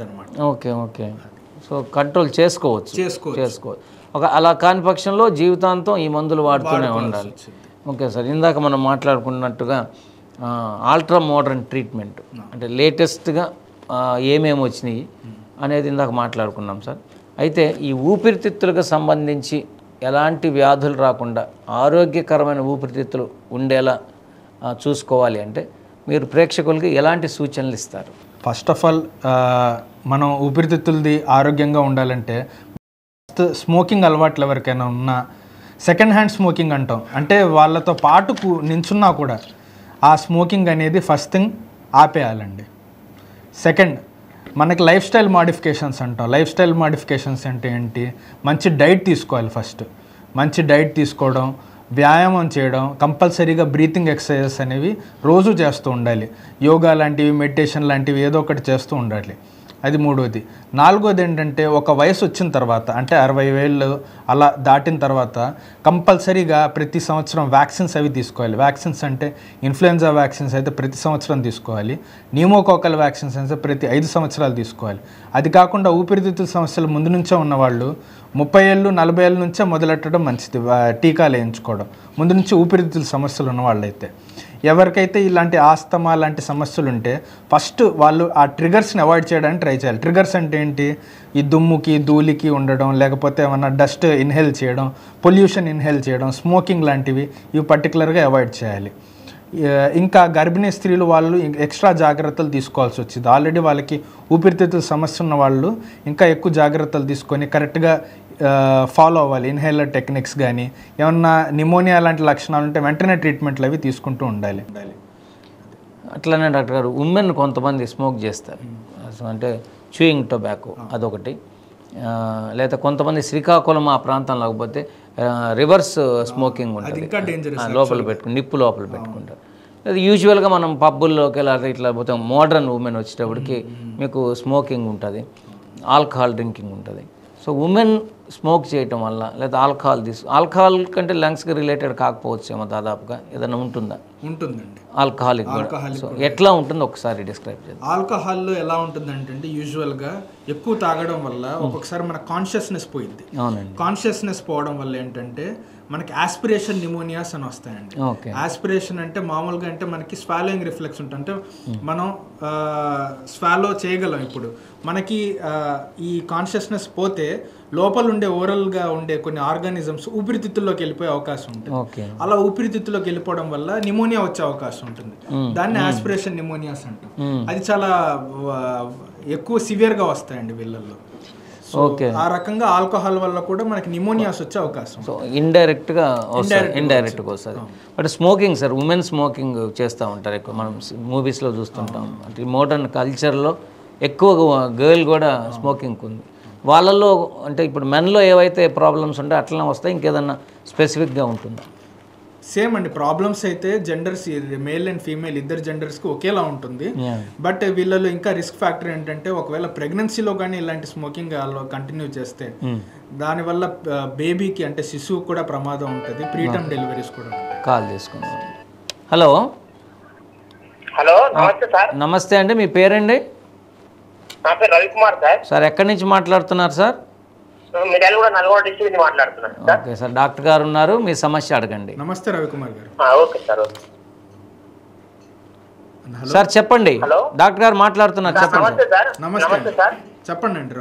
అనమాట. Okay okay. So control చేసుకోవచ్చు. ఒక అలా కాని పక్షంలో జీవితాంతం ఈ మందులు వాడుతూనే ఉండాలి. ఓకే సార్, ఇందాక మనం మాట్లాడుకున్నట్టుగా ఆల్ట్రా మోడర్న్ ట్రీట్మెంట్ అంటే లేటెస్ట్గా ఏమేమి వచ్చినాయి అనేది ఇందాక మాట్లాడుకున్నాం సార్. అయితే ఈ ఊపిరితిత్తులకు సంబంధించి ఎలాంటి వ్యాధులు రాకుండా ఆరోగ్యకరమైన ఊపిరితిత్తులు ఉండేలా చూసుకోవాలి అంటే మీరు ప్రేక్షకులకి ఎలాంటి సూచనలు ఇస్తారు? ఫస్ట్ ఆఫ్ ఆల్ మనం ఊపిరితిత్తులది ఆరోగ్యంగా ఉండాలంటే స్మోకింగ్ అలవాట్లు ఎవరికైనా ఉన్నా సెకండ్ హ్యాండ్ స్మోకింగ్ అంటాం, అంటే వాళ్ళతో పాటు నించున్నా కూడా ఆ స్మోకింగ్ అనేది ఫస్ట్ థింగ్ ఆపేయాలండి. సెకండ్, మనకి లైఫ్ స్టైల్ మాడిఫికేషన్స్ అంటాం. లైఫ్ స్టైల్ మాడిఫికేషన్స్ అంటే ఏంటి? మంచి డైట్ తీసుకోవాలి. ఫస్ట్ మంచి డైట్ తీసుకోవడం, వ్యాయామం చేయడం, కంపల్సరీగా బ్రీతింగ్ ఎక్సర్సైజెస్ అనేవి రోజు చేస్తూ ఉండాలి. యోగా లాంటివి, మెడిటేషన్ లాంటివి ఏదో ఒకటి చేస్తూ ఉండాలి. అది మూడోది. నాలుగోది ఏంటంటే ఒక వయసు వచ్చిన తర్వాత అంటే 60 ఏళ్ళు అలా దాటిన తర్వాత కంపల్సరీగా ప్రతి సంవత్సరం వ్యాక్సిన్స్ అవి తీసుకోవాలి. వ్యాక్సిన్స్ అంటే ఇన్ఫ్లుయెంజా వ్యాక్సిన్స్ అయితే ప్రతి సంవత్సరం తీసుకోవాలి. న్యూమోకోకల్ వ్యాక్సిన్స్ అయితే ప్రతి 5 సంవత్సరాలు తీసుకోవాలి. అది కాకుండా ఊపిరితిత్తుల సమస్యలు ముందు నుంచే ఉన్నవాళ్ళు 30 ఏళ్ళు 40 ఏళ్ళ నుంచే మొదలెట్టడం మంచిది. టీకాలు వేయించుకోవడం ముందు నుంచి ఊపిరితిత్తుల సమస్యలు ఉన్నవాళ్ళైతే. ఎవరికైతే ఇలాంటి ఆస్తమా లాంటి సమస్యలు ఉంటే ఫస్ట్ వాళ్ళు ఆ ట్రిగర్స్ని అవాయిడ్ చేయడానికి ట్రై చేయాలి. ట్రిగర్స్ అంటే ఏంటి? ఈ దుమ్ముకి ధూళికి ఉండడం, లేకపోతే ఏమన్నా డస్ట్ ఇన్హేల్ చేయడం, పొల్యూషన్ ఇన్హేల్ చేయడం, స్మోకింగ్ లాంటివి ఇవి పర్టికులర్గా అవాయిడ్ చేయాలి. ఇంకా గర్భిణీ స్త్రీలు వాళ్ళు ఎక్స్ట్రా జాగ్రత్తలు తీసుకోవాల్సి వచ్చింది. ఆల్రెడీ వాళ్ళకి ఊపిరితిత్తుల సమస్య ఉన్న వాళ్ళు ఇంకా ఎక్కువ జాగ్రత్తలు తీసుకొని కరెక్ట్గా ఫాలో అవ్వాలి. ఇన్హేలర్ టెక్నిక్స్ కానీ ఏమన్నా నిమోనియా లాంటి లక్షణాలు ఉంటే వెంటనే ట్రీట్మెంట్లు అవి తీసుకుంటూ ఉండాలి. అట్లనే డాక్టర్ గారు, ఉమెన్ కొంతమంది స్మోక్ చేస్తారు, అంటే చూయింగ్ టొబాకో అదొకటి, లేదా కొంతమంది శ్రీకాకుళం ఆ ప్రాంతం లేకపోతే రివర్స్ స్మోకింగ్ ఉంటుంది, లోపల పెట్టుకుని నిప్పు లోపల పెట్టుకుంటారు. అది యూజువల్గా మనం పబ్బుల్లోకి ఇట్లా పోతే మోడర్న్ ఉమెన్ వచ్చేటప్పటికి మీకు స్మోకింగ్ ఉంటుంది, ఆల్కహాల్ డ్రింకింగ్ ఉంటుంది. సో ఉమెన్ స్మోక్ చేయటం వల్ల లేదా ఆల్కహాల్ కంటే లంగ్స్కి రిలేటెడ్ కాకపోవచ్చు ఏమో దాదాపుగా ఏదైనా ఉంటుందా? ఉంటుందండి. ఆల్కహాలిక్ సో ఎట్లా ఉంటుందో ఒకసారి డిస్క్రైబ్ చేయండి. ఆల్కహాల్లో ఎలా ఉంటుందంటే యూజువల్గా ఎక్కువ తాగడం వల్ల ఒక్కొక్కసారి మన కాన్షియస్నెస్ పోయింది. అవునండి. కాన్షియస్నెస్ పోవడం వల్ల ఏంటంటే మనకి ఆస్పిరేషన్ నిమోనియాస్ అని వస్తాయండి. ఆస్పిరేషన్ అంటే మామూలుగా అంటే మనకి స్వాలోయింగ్ రిఫ్లెక్స్ ఉంటుంది, అంటే మనం స్వాలో చేయగలం. ఇప్పుడు మనకి ఈ కాన్షియస్నెస్ పోతే లోపల ఉండే ఓరల్గా ఉండే కొన్ని ఆర్గానిజమ్స్ ఊపిరితిత్తుల్లోకి వెళ్ళిపోయే అవకాశం ఉంటుంది. అలా ఊపిరితిత్తుల్లోకి వెళ్ళిపోవడం వల్ల నిమోనియా వచ్చే అవకాశం ఉంటుంది. దాన్ని ఆస్పిరేషన్ నిమోనియాస్ అంటాం. అది చాలా ఎక్కువ సివియర్గా వస్తాయండి వీళ్ళల్లో. ఆ రకంగా ఆల్కహాల్ వల్ల కూడా మనకి నిమోనియాస్ వచ్చే అవకాశం. సో ఇండైరెక్ట్గా వస్తుంది. But smoking sir, women smoking చేస్తూ ఉంటారు ఎక్కువ, మనం మూవీస్లో చూస్తుంటాం. అంటే మోడర్న్ కల్చర్లో ఎక్కువ గర్ల్ కూడా స్మోకింగ్ ఉంది. వాళ్ళల్లో అంటే ఇప్పుడు మెన్లో ఏవైతే ప్రాబ్లమ్స్ ఉంటాయో అట్లనే వస్తాయి, ఇంకేదన్నా స్పెసిఫిక్గా ఉంటుందా? సేమ్ అండి. ప్రాబ్లమ్స్ అయితే జెండర్స్ మేల్ అండ్ ఫీమేల్ ఇద్దరు జెండర్స్కి ఒకేలా ఉంటుంది. బట్ వీళ్ళలో ఇంకా రిస్క్ ఫ్యాక్టర్ ఏంటంటే ఒకవేళ ప్రెగ్నెన్సీలో కానీ ఇలాంటి స్మోకింగ్ కంటిన్యూ చేస్తే దానివల్ల బేబీకి అంటే శిశువు కూడా ప్రమాదం ఉంటుంది. ప్రీటర్మ్ డెలివరీస్ కూడా ఉంటాయి. కాల్ తీసుకున్నాం. హలో. నమస్తే సార్. నమస్తే అండి, మీ పేరండి? నా పేరు రవికుమార్ సార్. సార్ ఎక్కడి నుంచి మాట్లాడుతున్నారు సార్? నల్గొండ డిస్ట్రిక్ట్ నుంచి మాట్లాడుతున్నాను. ఓకే సార్, డాక్టర్ గారు ఉన్నారు, మీ సమస్య అడగండి. నమస్తే రవికుమార్ గారు. Okay sir. సార్ చెప్పండి, డాక్టర్ గారు మాట్లాడుతున్నారు, చెప్పండి. నమస్తే సార్. నమస్తే సార్, చెప్పండి అండి.